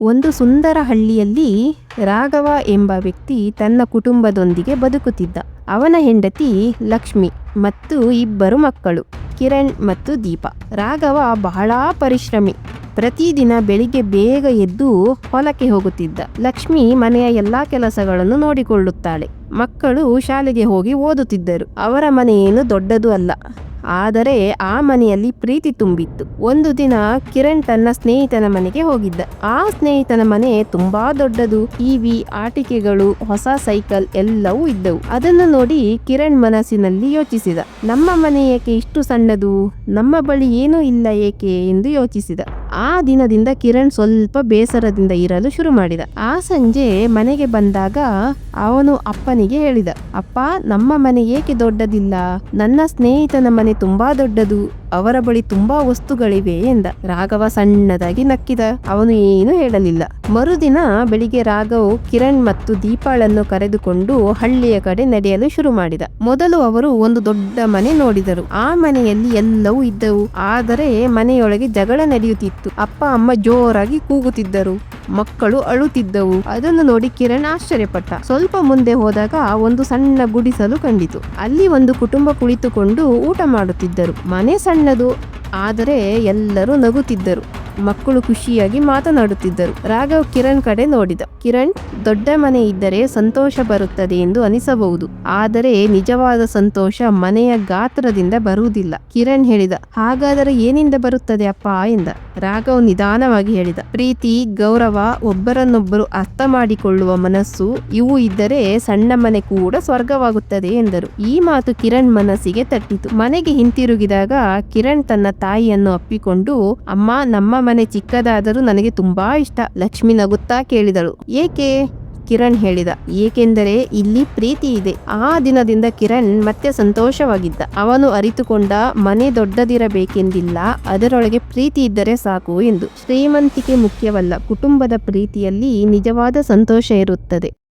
ಒಂದು ಸುಂದರ ಹಳ್ಳಿಯಲ್ಲಿ ರಾಘವ ಎಂಬ ವ್ಯಕ್ತಿ ತನ್ನ ಕುಟುಂಬದೊಂದಿಗೆ ಬದುಕುತ್ತಿದ್ದ. ಅವನ ಹೆಂಡತಿ ಲಕ್ಷ್ಮಿ ಮತ್ತು ಇಬ್ಬರು ಮಕ್ಕಳು, ಕಿರಣ್ ಮತ್ತು ದೀಪ. ರಾಘವ ಬಹಳ ಪರಿಶ್ರಮಿ. ಪ್ರತಿದಿನ ಬೆಳಿಗ್ಗೆ ಬೇಗ ಎದ್ದು ಹೊಲಕ್ಕೆ ಹೋಗುತ್ತಿದ್ದ. ಲಕ್ಷ್ಮಿ ಮನೆಯ ಎಲ್ಲಾ ಕೆಲಸಗಳನ್ನು ನೋಡಿಕೊಳ್ಳುತ್ತಾಳೆ. ಮಕ್ಕಳು ಶಾಲೆಗೆ ಹೋಗಿ ಓದುತ್ತಿದ್ದರು. ಅವರ ಮನೆ ಏನು ದೊಡ್ಡದು ಅಲ್ಲ, ಆದರೆ ಆ ಮನೆಯಲ್ಲಿ ಪ್ರೀತಿ ತುಂಬಿತ್ತು. ಒಂದು ದಿನ ಕಿರಣ್ ತನ್ನ ಸ್ನೇಹಿತನ ಮನೆಗೆ ಹೋಗಿದ್ದ. ಆ ಸ್ನೇಹಿತನ ಮನೆ ತುಂಬಾ ದೊಡ್ಡದು. ಟಿವಿ, ಆಟಿಕೆಗಳು, ಹೊಸ ಸೈಕಲ್ ಎಲ್ಲವೂ ಇದ್ದವು. ಅದನ್ನು ನೋಡಿ ಕಿರಣ್ ಮನಸ್ಸಿನಲ್ಲಿ ಯೋಚಿಸಿದ, ನಮ್ಮ ಮನೆ ಏಕೆ ಇಷ್ಟು ಸಣ್ಣದು, ನಮ್ಮ ಬಳಿ ಏನೂ ಇಲ್ಲ ಏಕೆ ಎಂದು ಯೋಚಿಸಿದ. ಆ ದಿನದಿಂದ ಕಿರಣ್ ಸ್ವಲ್ಪ ಬೇಸರದಿಂದ ಇರಲು ಶುರು ಮಾಡಿದ. ಆ ಸಂಜೆ ಮನೆಗೆ ಬಂದಾಗ ಅವನು ಅಪ್ಪನಿಗೆ ಹೇಳಿದ, ಅಪ್ಪ, ನಮ್ಮ ಮನೆ ಏಕೆ ದೊಡ್ಡದಿಲ್ಲ, ನನ್ನ ಸ್ನೇಹಿತನ ಮನೆ ತುಂಬಾ ದೊಡ್ಡದು, ಅವರ ಬಳಿ ತುಂಬಾ ವಸ್ತುಗಳಿವೆ ಎಂದ. ರಾಘವ ಸಣ್ಣದಾಗಿ ನಕ್ಕಿದ. ಅವನು ಏನು ಹೇಳಲಿಲ್ಲ. ಮರುದಿನ ಬೆಳಿಗ್ಗೆ ರಾಘವ್ ಕಿರಣ್ ಮತ್ತು ದೀಪಾಳನ್ನು ಕರೆದುಕೊಂಡು ಹಳ್ಳಿಯ ಕಡೆ ನಡೆಯಲು ಶುರು ಮಾಡಿದ. ಮೊದಲು ಅವರು ಒಂದು ದೊಡ್ಡ ಮನೆ ನೋಡಿದರು. ಆ ಮನೆಯಲ್ಲಿ ಎಲ್ಲವೂ ಇದ್ದವು, ಆದರೆ ಮನೆಯೊಳಗೆ ಜಗಳ ನಡೆಯುತ್ತಿತ್ತು. ಅಪ್ಪ ಅಮ್ಮ ಜೋರಾಗಿ ಕೂಗುತ್ತಿದ್ದರು, ಮಕ್ಕಳು ಅಳುತ್ತಿದ್ದವು. ಅದನ್ನು ನೋಡಿ ಕಿರಣ್ ಆಶ್ಚರ್ಯಪಟ್ಟ. ಸ್ವಲ್ಪ ಮುಂದೆ ಹೋದಾಗ ಒಂದು ಸಣ್ಣ ಗುಡಿಸಲು ಕಂಡಿತು. ಅಲ್ಲಿ ಒಂದು ಕುಟುಂಬ ಕುಳಿತುಕೊಂಡು ಊಟ ಮಾಡುತ್ತಿದ್ದರು. ಮನೆ ಸಣ್ಣದು, ಆದರೆ ಎಲ್ಲರೂ ನಗುತ್ತಿದ್ದರು. ಮಕ್ಕಳು ಖುಷಿಯಾಗಿ ಮಾತನಾಡುತ್ತಿದ್ದರು. ರಾಘವ್ ಕಿರಣ್ ಕಡೆ ನೋಡಿದ. ಕಿರಣ್, ದೊಡ್ಡ ಮನೆ ಇದ್ದರೆ ಸಂತೋಷ ಬರುತ್ತದೆ ಎಂದು ಅನಿಸಬಹುದು, ಆದರೆ ನಿಜವಾದ ಸಂತೋಷ ಮನೆಯ ಗಾತ್ರದಿಂದ ಬರುವುದಿಲ್ಲ. ಕಿರಣ್ ಹೇಳಿದ, ಹಾಗಾದರೆ ಏನಿಂದ ಬರುತ್ತದೆ ಅಪ್ಪ ಎಂದ. ರಾಘವ್ ನಿಧಾನವಾಗಿ ಹೇಳಿದ, ಪ್ರೀತಿ, ಗೌರವ, ಒಬ್ಬರನ್ನೊಬ್ಬರು ಅರ್ಥ ಮಾಡಿಕೊಳ್ಳುವ ಮನಸ್ಸು, ಇವು ಇದ್ದರೆ ಸಣ್ಣ ಮನೆ ಕೂಡ ಸ್ವರ್ಗವಾಗುತ್ತದೆ ಎಂದರು. ಈ ಮಾತು ಕಿರಣ್ ಮನಸ್ಸಿಗೆ ತಟ್ಟಿತು. ಮನೆಗೆ ಹಿಂತಿರುಗಿದಾಗ ಕಿರಣ್ ತನ್ನ ತಾಯಿಯನ್ನು ಅಪ್ಪಿಕೊಂಡು, ಅಮ್ಮ, ನಮ್ಮ ಮನೆ ಚಿಕ್ಕದಾದರೂ ನನಗೆ ತುಂಬಾ ಇಷ್ಟ. ಲಕ್ಷ್ಮಿ ನಗುತ್ತಾ ಕೇಳಿದಳು, ಏಕೆ? ಕಿರಣ್ ಹೇಳಿದ, ಏಕೆಂದರೆ ಇಲ್ಲಿ ಪ್ರೀತಿ ಇದೆ. ಆ ದಿನದಿಂದ ಕಿರಣ್ ಮತ್ತೆ ಸಂತೋಷವಾಗಿದ್ದ. ಅವನು ಅರಿತುಕೊಂಡ, ಮನೆ ದೊಡ್ಡದಿರಬೇಕೆಂದಿಲ್ಲ, ಅದರೊಳಗೆ ಪ್ರೀತಿ ಇದ್ದರೆ ಸಾಕು ಎಂದು. ಶ್ರೀಮಂತಿಕೆ ಮುಖ್ಯವಲ್ಲ, ಕುಟುಂಬದ ಪ್ರೀತಿಯಲ್ಲಿ ನಿಜವಾದ ಸಂತೋಷ ಇರುತ್ತದೆ.